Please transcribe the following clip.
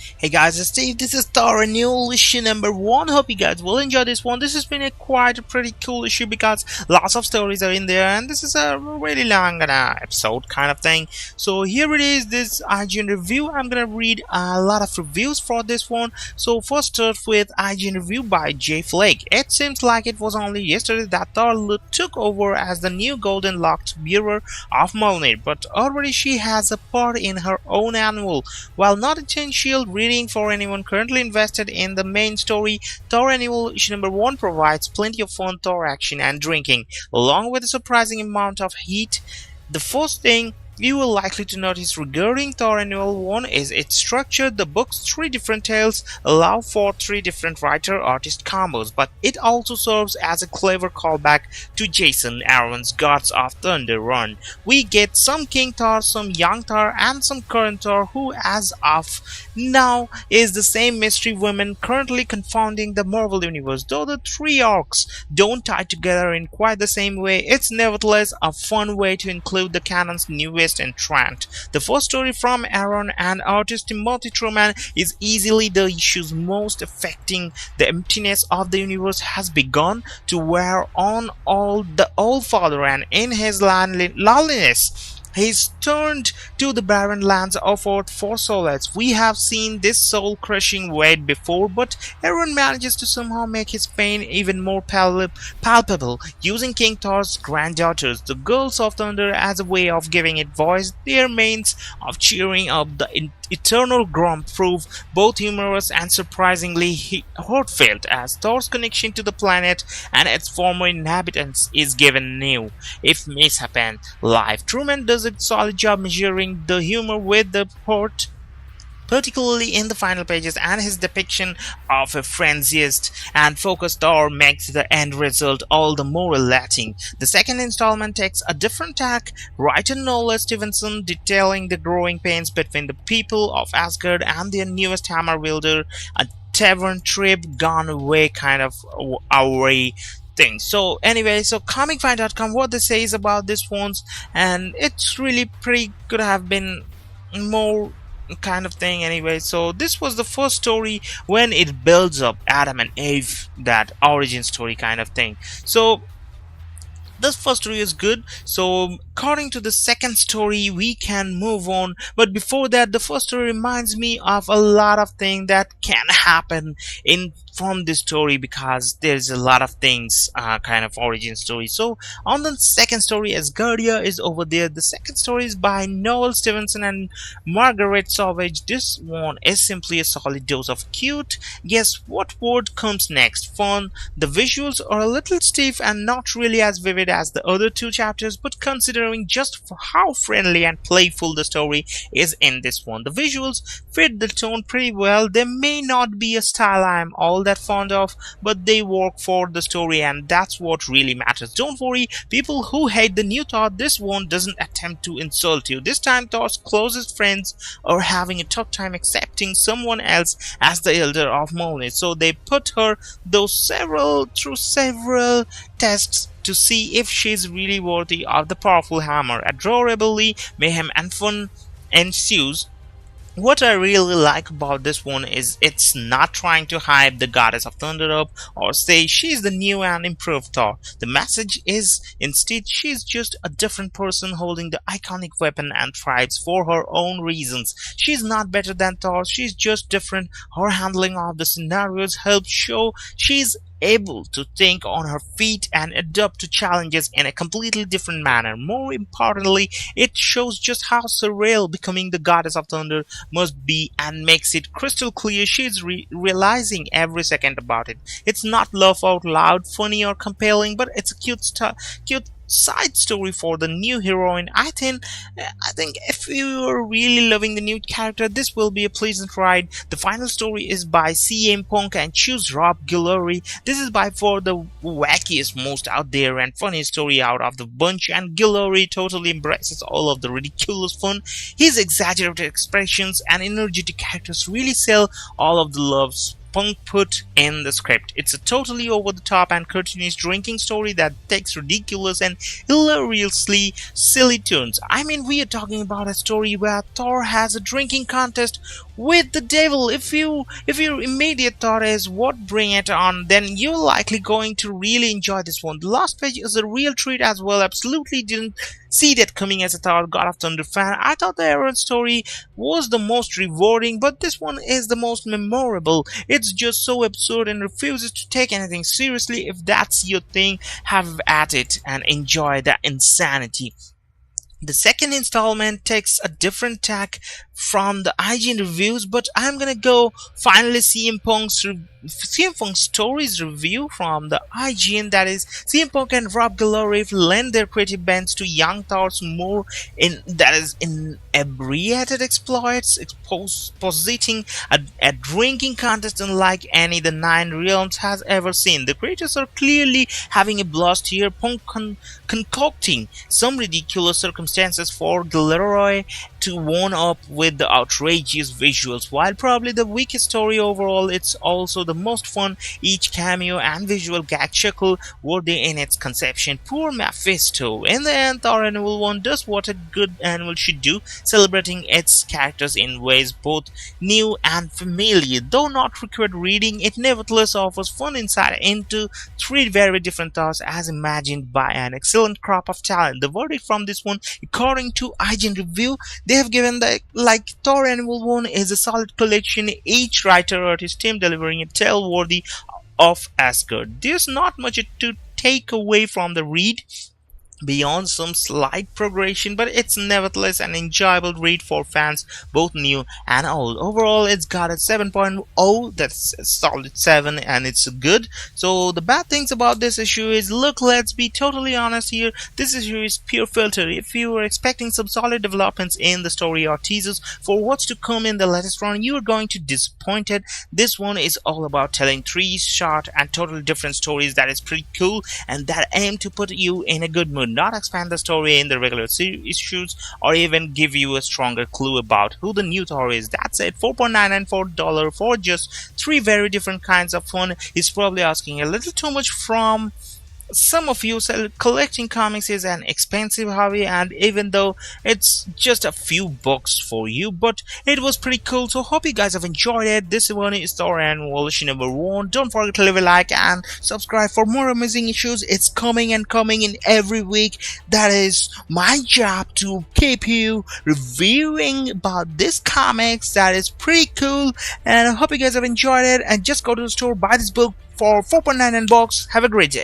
Hey guys, it's Steve. This is Thor Annual issue number 1. Hope you guys will enjoy this one. This has been quite a pretty cool issue because lots of stories are in there, and this is a really long episode kind of thing. So here it is, this IGN review. I'm gonna read a lot of reviews for this one. So first start with IGN review by J Flake. It seems like it was only yesterday that Thor took over as the new Golden Locked bearer of Mjolnir, but already she has a part in her own annual. While not essential reading for anyone currently invested in the main story, Thor Annual issue number 1 provides plenty of fun Thor action and drinking, along with a surprising amount of heat. The first thing you will likely to notice regarding Thor Annual 1 is its structure. The book's 3 different tales allow for 3 different writer-artist combos, but it also serves as a clever callback to Jason Aaron's Gods of Thunder run. We get some King Thor, some Young Thor, and some current Thor who, as of now, is the same mystery woman currently confounding the Marvel Universe. Though the 3 arcs don't tie together in quite the same way, it's nevertheless a fun way to include the canon's newest entrant. The first story from Aaron and artist Timothy Truman is easily the issues most affecting the emptiness of the universe has begun to wear on all the old father, and in his loneliness he's turned to the barren lands of Earth for solace. We have seen this soul-crushing weight before, but Aaron manages to somehow make his pain even more palpable, using King Thor's granddaughters, the Girls of Thunder, as a way of giving it voice. Their means of cheering up the eternal grump prove both humorous and surprisingly heartfelt, as Thor's connection to the planet and its former inhabitants is given new, if misshapen, life. Truman does a solid job measuring the humor with the plot, particularly in the final pages, and his depiction of a frenzied and focused Thor makes the end result all the more elating. The second installment takes a different tack, writer Noelle Stevenson detailing the growing pains between the people of Asgard and their newest hammer wielder, a tavern trip gone away kind of away thing. So anyway, so comicfind.com, what they say is about this ones, and it's really pretty, could have been more kind of thing. Anyway, so this was the first story when it builds up Adam and Eve, that origin story kind of thing. So this first story is good. So according to the second story we can move on, but before that, the first story reminds me of a lot of things that can happen in from this story, because there's a lot of things kind of origin story. So on the second story, Asgardia is over there. The second story is by Noelle Stevenson and Marguerite Sauvage. This one is simply a solid dose of cute. Guess what word comes next? Fun. The visuals are a little stiff and not really as vivid as the other 2 chapters, but considering just how friendly and playful the story is in this one, the visuals fit the tone pretty well. They may not be a style I'm all that fond of, but they work for the story, and that's what really matters. Don't worry, people who hate the new Thor, this one doesn't attempt to insult you. This time Thor's closest friends are having a tough time accepting someone else as the elder of Mjolnir, so they put her through several tests to see if she's really worthy of the powerful hammer. Adorably, mayhem and fun ensues. What I really like about this one is it's not trying to hype the Goddess of Thunder up or say she's the new and improved Thor. The message is instead she's just a different person holding the iconic weapon and thrives for her own reasons. She's not better than Thor, she's just different. Her handling of the scenarios helps show she's able to think on her feet and adapt to challenges in a completely different manner. More importantly, it shows just how surreal becoming the Goddess of Thunder must be, and makes it crystal clear she's realizing every second about it. It's not laugh out loud, funny, or compelling, but it's a cute side story for the new heroine. I think if you are really loving the new character, this will be a pleasant ride. The final story is by CM Punk and Choose Rob Guillory. This is by far the wackiest, most out there and funniest story out of the bunch, and Guillory totally embraces all of the ridiculous fun. His exaggerated expressions and energetic characters really sell all of the loves Punk put in the script. It's a totally over-the-top and cartoonish drinking story that takes ridiculous and hilariously silly turns. I mean, we are talking about a story where Thor has a drinking contest with the devil. If your immediate thought is what bring it on, then you're likely going to really enjoy this one. The last page is a real treat as well. Absolutely didn't see that coming as a Thor God of Thunder fan. I thought the Aaron story was the most rewarding, but this one is the most memorable. It's just so absurd and refuses to take anything seriously. If that's your thing, have at it and enjoy the insanity. The second installment takes a different tack from the IGN reviews, but I'm gonna go finally CM Punk's stories review from the IGN. That is, CM Punk and Rob Guillory lend their creative bends to Young Thor's more inebriated exploits, positing a drinking contest unlike any the Nine Realms has ever seen. The creators are clearly having a blast here. Punk concocting some ridiculous circumstances for Guillory to one up with the outrageous visuals. While probably the weakest story overall, it's also the most fun. Each cameo and visual gag chuckle worthy in its conception. Poor Mephisto. In the end, Thor Annual 1 does what a good annual should do, celebrating its characters in ways both new and familiar. Though not required reading, it nevertheless offers fun insight into three very different Thors as imagined by an excellent crop of talent. The verdict from this one, according to IGN review, they have given the Thor Annual 1 is a solid collection, each writer-artist team delivering a tale worthy of Asgard. There's not much to take away from the read beyond some slight progression, but it's nevertheless an enjoyable read for fans both new and old. Overall, it's got a 7.0, that's a solid 7, and it's good. So the bad things about this issue is, look, let's be totally honest here, this issue is pure filter. If you were expecting some solid developments in the story or teasers for what's to come in the latest run, you are going to be disappointed. This one is all about telling three short and totally different stories that is pretty cool and that aim to put you in a good mood, not expand the story in the regular issues or even give you a stronger clue about who the new Thor is. That's it. $4.99 for just three very different kinds of fun is probably asking a little too much from some of you. Collecting comics is an expensive hobby, and even though it's just a few bucks for you, but it was pretty cool. So hope you guys have enjoyed it. This one is Thor Annual issue number 1. Don't forget to leave a like and subscribe for more amazing issues. It's coming in every week. That is my job, to keep you reviewing about this comics that is pretty cool, and I hope you guys have enjoyed it. And just go to the store, buy this book for $4.99. Have a great day.